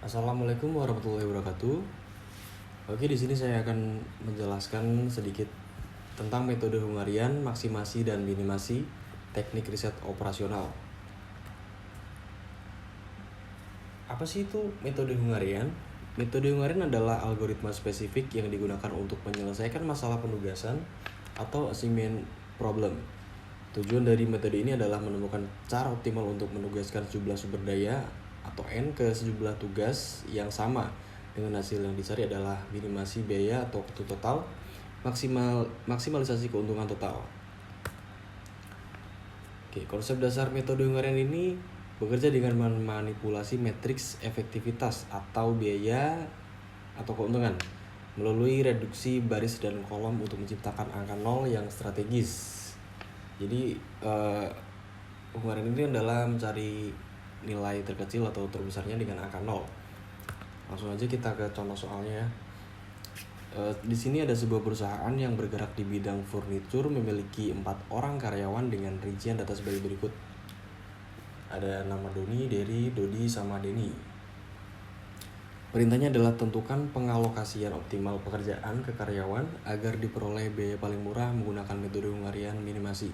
Assalamualaikum warahmatullahi wabarakatuh. Oke, di sini saya akan menjelaskan sedikit tentang metode Hungarian, maksimasi dan minimasi, teknik riset operasional. Apa sih itu metode Hungarian? Metode Hungarian adalah algoritma spesifik yang digunakan untuk menyelesaikan masalah penugasan atau assignment problem. Tujuan dari metode ini adalah menemukan cara optimal untuk menugaskan sejumlah sumber daya atau N ke sejumlah tugas yang sama dengan hasil yang dicari adalah minimasi biaya atau waktu total, maksimalisasi keuntungan total. Oke, konsep dasar metode Hungarian ini bekerja dengan memanipulasi matriks efektivitas atau biaya atau keuntungan melalui reduksi baris dan kolom untuk menciptakan angka nol yang strategis. Jadi Hungarian ini adalah mencari nilai terkecil atau terbesarnya dengan angka 0. Langsung aja kita ke contoh soalnya ya. Di sini ada sebuah perusahaan yang bergerak di bidang furnitur memiliki 4 orang karyawan dengan rincian data sebagai berikut. Ada nama Doni, Dery, Dodi, sama Denny. Perintahnya adalah tentukan pengalokasian optimal pekerjaan ke karyawan agar diperoleh biaya paling murah menggunakan metode Hungarian minimasi.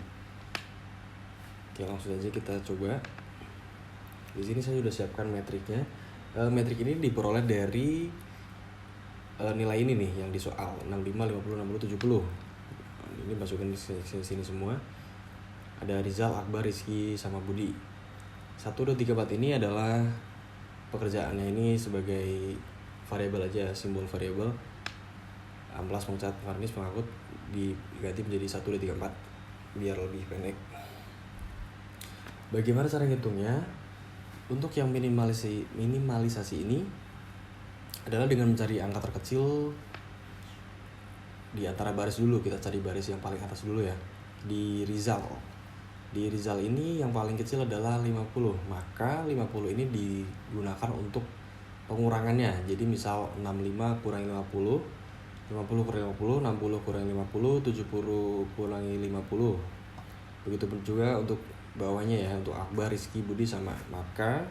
Oke, langsung saja kita coba. Di sini saya sudah siapkan metriknya. Metrik ini diperoleh dari nilai ini nih yang di soal 65, 50, 60, 70. Ini masukkan di sini semua. Ada Rizal, Akbar, Rizky, sama Budi. 1, 2, 3, 4 ini adalah pekerjaannya ini sebagai variabel aja, simbol variabel. Amplas, pengcat, varnis, pengangkut diganti menjadi 1, 2, 3, 4 biar lebih pendek. Bagaimana cara ngitungnya? Untuk yang minimalisasi ini adalah dengan mencari angka terkecil di antara baris dulu. Kita cari baris yang paling atas dulu ya. Di Rizal ini yang paling kecil adalah 50. Maka 50 ini digunakan untuk pengurangannya. Jadi misal 65 kurangi 50, 50 kurangi 50, 60 kurangi 50, 70 kurangi 50. Begitupun juga untuk bawahnya ya, untuk Akbar, Rizky, Budi sama. Maka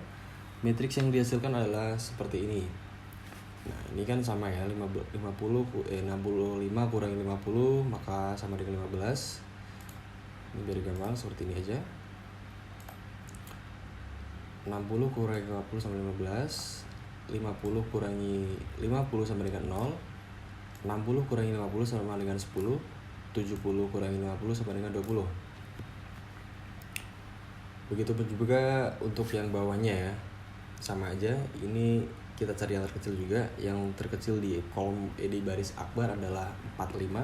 matriks yang dihasilkan adalah seperti ini. Nah, ini kan sama ya, 65 kurangi 50 maka sama dengan 15. Ini biar gampang seperti ini aja. 60 kurangi 50 sama 15. 50 kurangi 50 sama dengan 0. 60 kurangi 50 sama dengan 10. 70 kurangi 50 sama dengan 20. Begitupun juga untuk yang bawahnya ya, sama aja. Ini kita cari yang terkecil juga. Yang terkecil di kolom di baris Akbar adalah 45.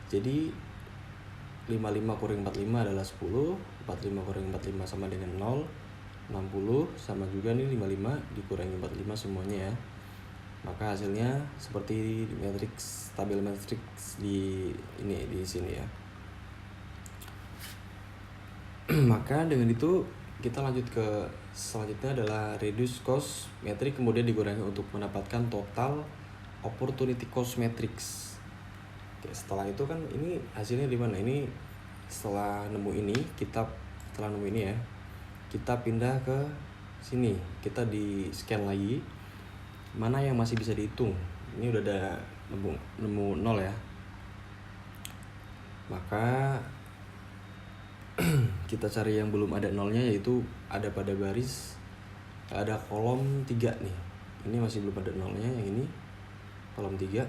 Jadi 55 kurangi 45 adalah 10. 45 kurangi 45 sama dengan 0. 60 sama juga nih 55 dikurangi 45 semuanya ya. Maka hasilnya seperti matriks, tabel matriks di sini ya. Maka dengan itu kita lanjut ke selanjutnya adalah reduce cost metric, kemudian dikurangi untuk mendapatkan total opportunity cost matrix. Oke, setelah itu kan ini hasilnya di mana? Ini setelah nemu ini ya, kita pindah ke sini, kita di scan lagi mana yang masih bisa dihitung. Ini udah ada nemu 0 ya. Maka kita cari yang belum ada nolnya, yaitu ada pada baris, ada kolom 3 nih. Ini masih belum ada nolnya, yang ini kolom 3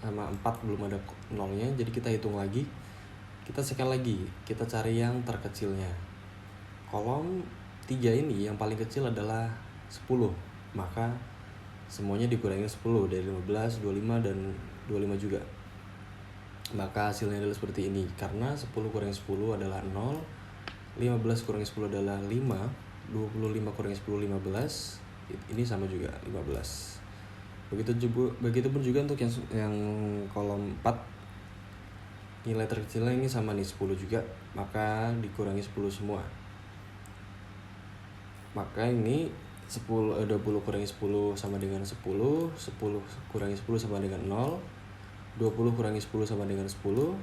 sama 4 belum ada nolnya. Jadi kita hitung lagi, kita scan lagi, kita cari yang terkecilnya. Kolom 3 ini yang paling kecil adalah 10. Maka semuanya dikurangi 10 dari 15, 25 dan 25 juga. Maka hasilnya adalah seperti ini. Karena 10 kurangi 10 adalah 0, 15 kurangi 10 adalah 5, 25 kurangi 10 15. Ini sama juga 15. Begitupun juga untuk yang kolom 4, nilai terkecilnya ini sama nih 10 juga. Maka dikurangi 10 semua. Maka ini 20 kurangi 10 sama dengan 10, 10 kurangi 10 sama dengan 0, 20 kurangi 10 sama dengan 10,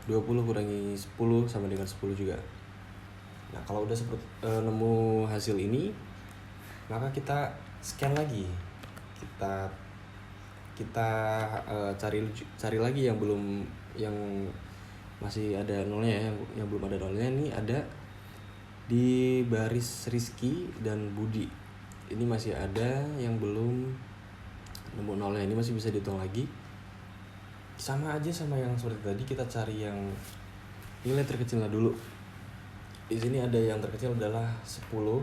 20 kurangi 10 sama dengan 10 juga. Nah, kalau udah nemu hasil ini, maka kita scan lagi, kita kita cari lagi yang belum, yang masih ada nolnya ya, yang belum ada nolnya. Ini ada di baris Rizky dan Budi, ini masih ada yang belum nemu nolnya, ini masih bisa dihitung lagi. Sama aja sama yang seperti tadi, kita cari yang nilai terkecilnya dulu. Di sini ada yang terkecil adalah 10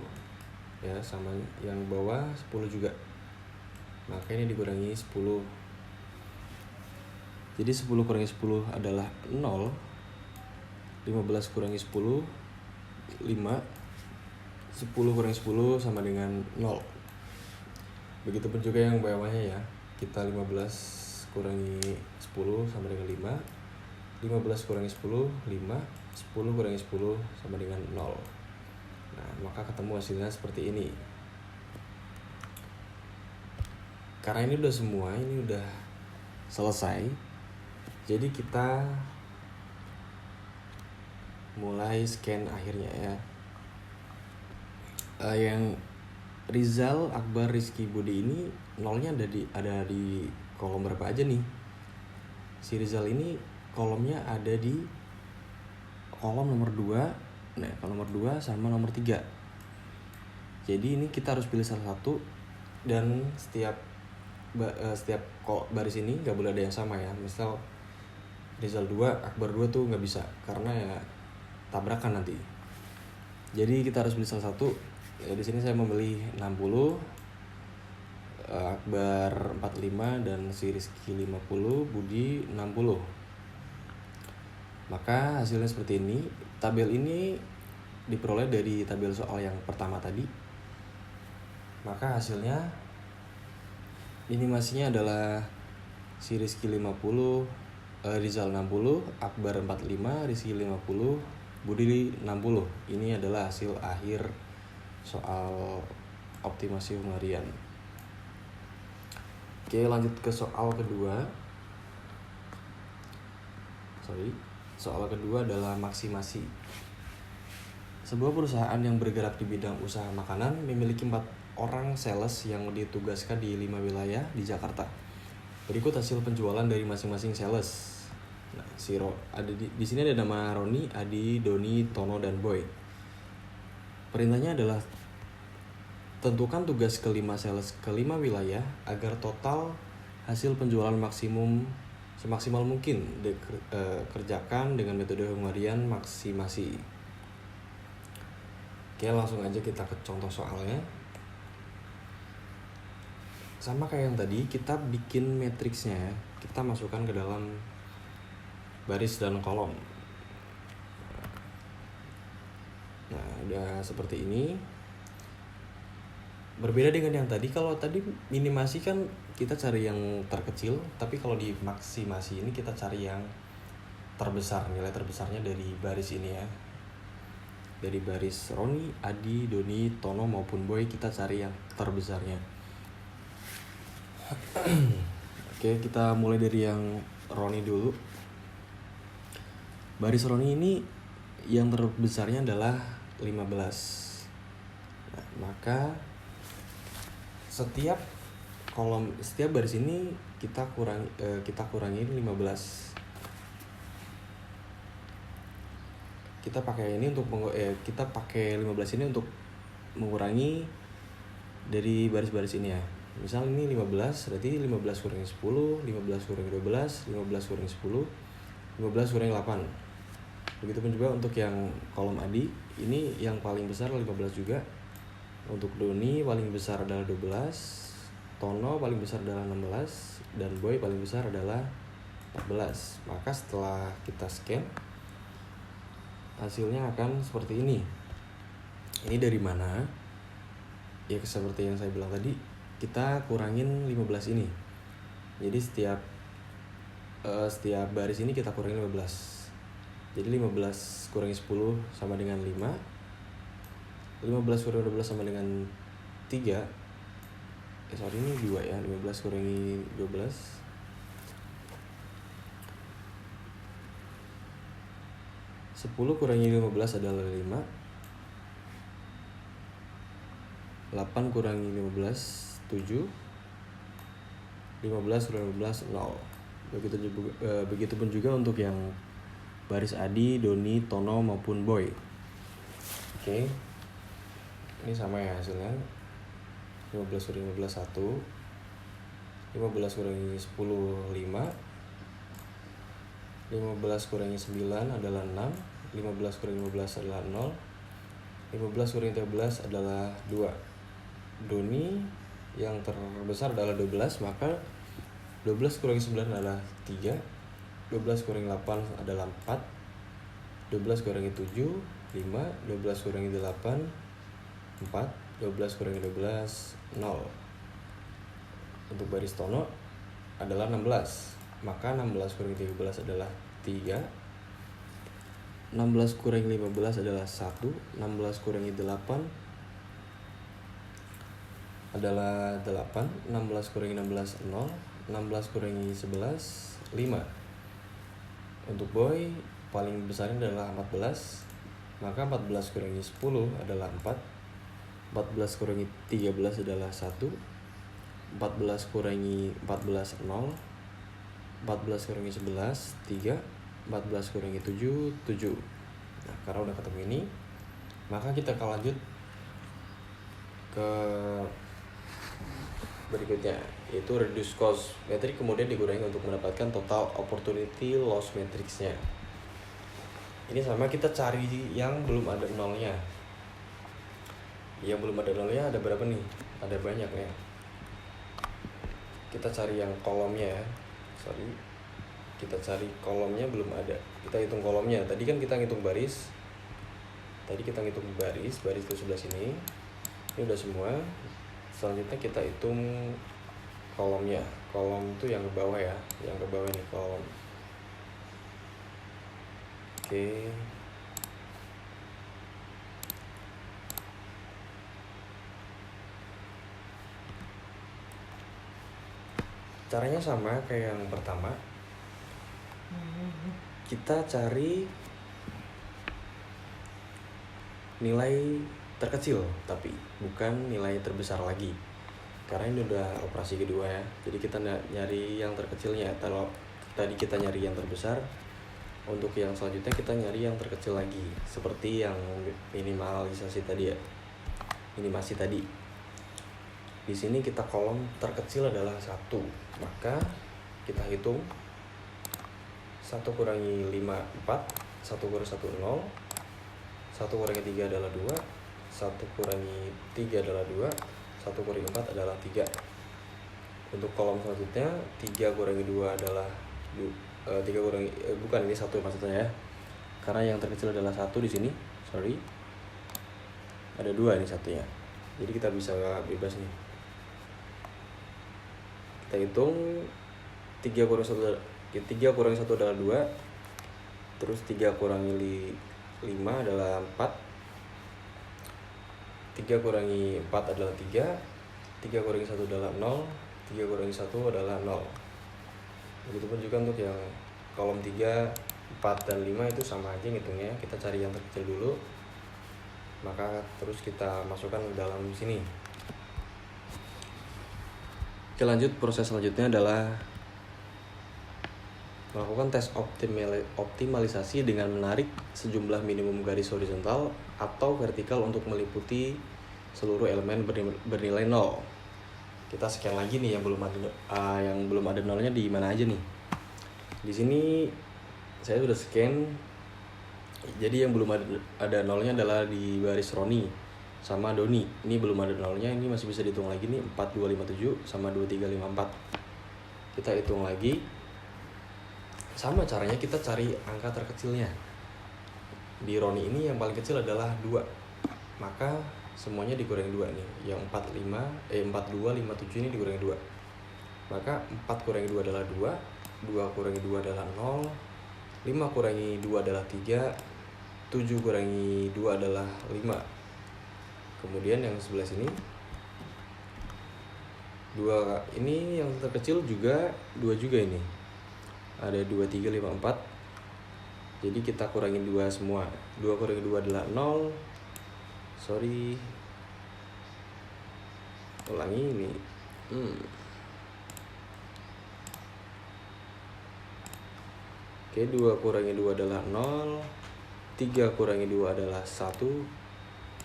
ya, sama yang bawah 10 juga, maka ini dikurangi 10. Jadi 10 kurangi 10 adalah 0. 15 kurangi 10 5. 10 kurangi 10 sama dengan 0. Begitupun juga yang bawahnya ya, kita 15 kurangi 10 sama dengan 5. 15 kurangi 10 5. 10 kurangi 10 sama dengan 0. Nah, maka ketemu hasilnya seperti ini. Karena ini udah semua, ini udah selesai, jadi kita mulai scan akhirnya ya. Yang Rizal, Akbar, Rizky, Budi ini nolnya ada di kolom berapa aja nih? Si Rizal ini kolomnya ada di kolom nomor 2. Nah, kolom nomor 2 sama nomor 3. Jadi ini kita harus pilih salah satu, dan setiap baris ini nggak boleh ada yang sama ya. Misal Rizal 2, Akbar 2 tuh nggak bisa, karena ya tabrakan nanti. Jadi kita harus pilih salah satu. Ya, di sini saya memilih 60, Akbar 45, dan si Rizky 50, Budi 60. Maka hasilnya seperti ini. Tabel ini diperoleh dari tabel soal yang pertama tadi. Maka hasilnya minimasinya adalah si Rizky 50, Rizal 60, Akbar 45, Rizky 50, Budi 60. Ini adalah hasil akhir soal optimasi harian. Oke, lanjut ke soal kedua. Soal kedua adalah maksimasi. Sebuah perusahaan yang bergerak di bidang usaha makanan memiliki 4 orang sales yang ditugaskan di 5 wilayah di Jakarta. Berikut hasil penjualan dari masing-masing sales. Nah, di sini ada nama Roni, Adi, Doni, Tono, dan Boy. Perintahnya adalah tentukan tugas kelima sales kelima wilayah agar total hasil penjualan semaksimal mungkin kerjakan dengan metode harian maksimasi. Oke, langsung aja kita ke contoh soalnya. Sama kayak yang tadi, kita bikin matriksnya, kita masukkan ke dalam baris dan kolom. Nah, udah seperti ini. Berbeda dengan yang tadi, kalau tadi minimasi kan kita cari yang terkecil, tapi kalau di maksimasi ini kita cari yang terbesar, nilai terbesarnya dari baris ini ya. Dari baris Roni, Adi, Doni, Tono maupun Boy, kita cari yang terbesarnya. Oke, kita mulai dari yang Roni dulu. Baris Roni ini yang terbesarnya adalah 15. Nah, maka setiap baris ini kita kurangi 15. Kita pakai ini untuk kita pakai 15 ini untuk mengurangi dari baris-baris ini ya. Misal ini 15, berarti 15 kurangi 10, 15 kurangi 12, 15 kurangi 10, 15 kurangi 8. Begitupun juga untuk yang kolom Adi, ini yang paling besar 15 juga. Untuk Doni paling besar adalah 12, Tono paling besar adalah 16, dan Boy paling besar adalah 14. Maka setelah kita scan, hasilnya akan seperti ini. Ini dari mana? Ya seperti yang saya bilang tadi, kita kurangin 15 ini. Jadi setiap baris ini kita kurangi 15. Jadi 15 kurangi 10 sama dengan 5. 15 kurangi 12 sama dengan 3. Ini 2 ya. 15 kurangi 12. 10 kurangi 15 adalah 5. 8 kurangi 15 7, 15 kurang 15 0. Begitupun juga untuk yang baris Adi, Doni, Tono maupun Boy. Oke. Ini sama ya hasilnya. 15 kurang 15 1, 15 kurangi 10 5, 15 kurangi 9 adalah 6, 15 kurangi 15 adalah 0, 15 kurangi 13 adalah 2. Doni yang terbesar adalah 12, maka 12 kurangi 9 adalah 3, 12 kurangi 8 adalah 4, 12 kurangi 7 5, 12 kurangi 8 4, 12 kurangi 12 0. Untuk baris Tono adalah 16, maka 16 kurangi 13 adalah 3, 16 kurangi 15 adalah 1, 16 kurangi 8 adalah 8, 16 kurangi 16 0, 16 kurangi 11 5. Untuk Boy paling besarnya adalah 14, maka 14 kurangi 10 adalah 4, 14 kurangi 13 adalah 1, 14 kurangi 14 0, 14 kurangi 11 3, 14 kurangi 7 7. Nah, karena udah ketemu ini, maka kita akan lanjut ke berikutnya, yaitu reduce cost metric, kemudian dikurangi untuk mendapatkan total opportunity loss matrixnya. Ini sama, kita cari yang belum ada nolnya. Yang belum ada nolnya ada berapa nih? Ada banyak ya. Kita cari yang kolomnya ya. Kita cari kolomnya belum ada. Kita hitung kolomnya. Tadi kan kita ngitung baris. Baris itu sebelah sini. Ini udah semua. Selanjutnya kita hitung kolomnya. Kolom itu yang ke bawah ya. Yang ke bawah nih kolom. Oke. Caranya sama kayak yang pertama. Kita cari nilai terkecil, tapi bukan nilai terbesar lagi. Karena ini udah operasi kedua ya. Jadi kita nyari yang terkecilnya. Kalau tadi kita nyari yang terbesar, untuk yang selanjutnya kita nyari yang terkecil lagi. Seperti yang minimalisasi tadi ya. Minimasi tadi. Di sini kita kolom terkecil adalah 1, maka kita hitung 1 kurangi 5 4, 1 kurangi 1 0, 1 kurangi 3 adalah 2, 1 kurangi 3 adalah 2, 1 kurangi 4 adalah 3. Untuk kolom selanjutnya 3 kurangi 2 adalah 3 kurangi bukan ini 1 maksudnya ya. Karena yang terkecil adalah 1 di sini. Ada 2 ini satunya. Jadi kita bisa bebas nih. Kita hitung 3 kurangi 1 adalah 2. Terus 3 kurangi 5 adalah 4. 3 kurangi 4 adalah 3. 3 kurangi 1 adalah 0. 3 kurangi 1 adalah 0. Begitupun juga untuk yang kolom 3, 4, dan 5 itu sama aja ngitungnya. Kita cari yang terkecil dulu, maka terus kita masukkan ke dalam sini. Oke, lanjut. Proses selanjutnya adalah melakukan tes optimalisasi dengan menarik sejumlah minimum garis horizontal atau vertikal untuk meliputi seluruh elemen bernilai 0. Kita scan lagi nih yang belum ada nolnya di mana aja nih. Di sini saya sudah scan. Jadi yang belum ada nolnya adalah di baris Roni sama Doni. Ini belum ada nolnya, ini masih bisa dihitung lagi nih. 4 2 5 7 sama 2 3 5 4. Kita hitung lagi. Sama caranya, kita cari angka terkecilnya. Di Roni ini yang paling kecil adalah 2. Maka semuanya dikurangi 2 nih. Yang 4 2 5 7 ini dikurangi 2. Maka 4 kurangi 2 adalah 2, 2 kurangi 2 adalah 0, 5 kurangi 2 adalah 3, 7 kurangi 2 adalah 5. Kemudian yang sebelah sini 2 ini yang terkecil juga 2 juga ini. Ada 2 3 5 4. Jadi kita kurangin 2 semua. 2 kurangi 2 adalah 0. Ulangi ini. Oke, 2 kurangi 2 adalah 0, 3 kurangi 2 adalah 1,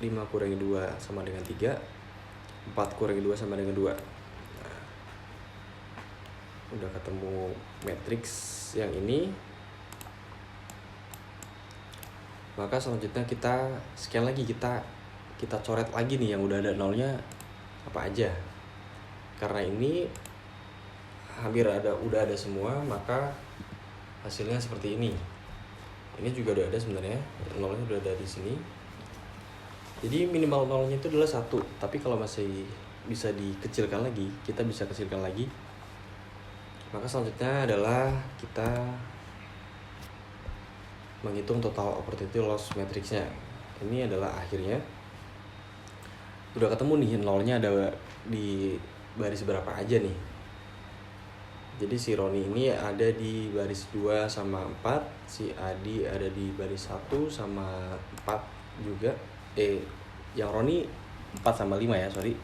5 kurangi 2 sama dengan 3, 4 kurangi 2 sama dengan 2. Nah, udah ketemu matriks yang ini. Maka selanjutnya kita scan lagi, kita coret lagi nih yang udah ada nolnya apa aja. Karena ini udah ada semua, maka hasilnya seperti ini. Ini juga udah ada sebenarnya, nolnya udah ada di sini. Jadi minimal nolnya itu adalah 1, tapi kalau masih bisa dikecilkan lagi, kita bisa kecilkan lagi. Maka selanjutnya adalah kita menghitung total opportunity loss matrixnya. Ini adalah akhirnya udah ketemu nih nolnya ada di baris berapa aja nih. Jadi si Roni ini ada di baris 2 sama 4, si Adi ada di baris 1 sama 4 juga. Yang Roni 4 sama 5 ya, sorry.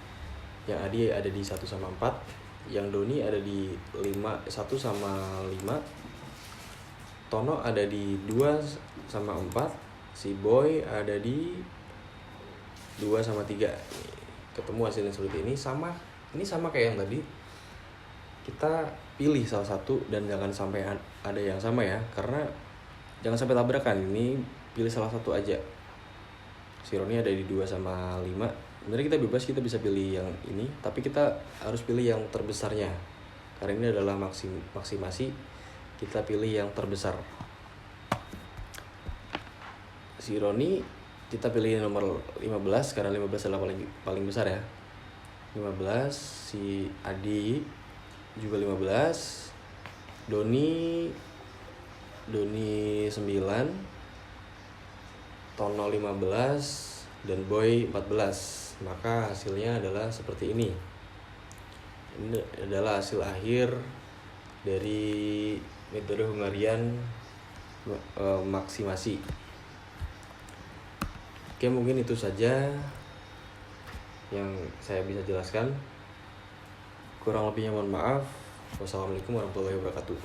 Yang Adi ada di 1 sama 4, yang Doni ada di 1 sama 5, Tono ada di 2 sama 4, si Boy ada di 2 sama 3. Ketemu hasilnya seperti ini, sama kayak yang tadi. Kita pilih salah satu dan jangan sampai ada yang sama ya, karena jangan sampai tabrakan. Ini pilih salah satu aja. Si Roni ada di 2 sama 5. Sebenarnya kita bebas, kita bisa pilih yang ini, tapi kita harus pilih yang terbesarnya. Karena ini adalah maksimasi, kita pilih yang terbesar. Si Roni kita pilih nomor 15 karena 15 adalah paling besar ya. 15, si Adi juga 15, Doni 9, Tono 15, dan Boy 14. Maka hasilnya adalah seperti ini. Ini adalah hasil akhir dari metode Hungarian maksimasi. Oke, mungkin itu saja yang saya bisa jelaskan. Kurang lebihnya mohon maaf. Wassalamualaikum warahmatullahi wabarakatuh.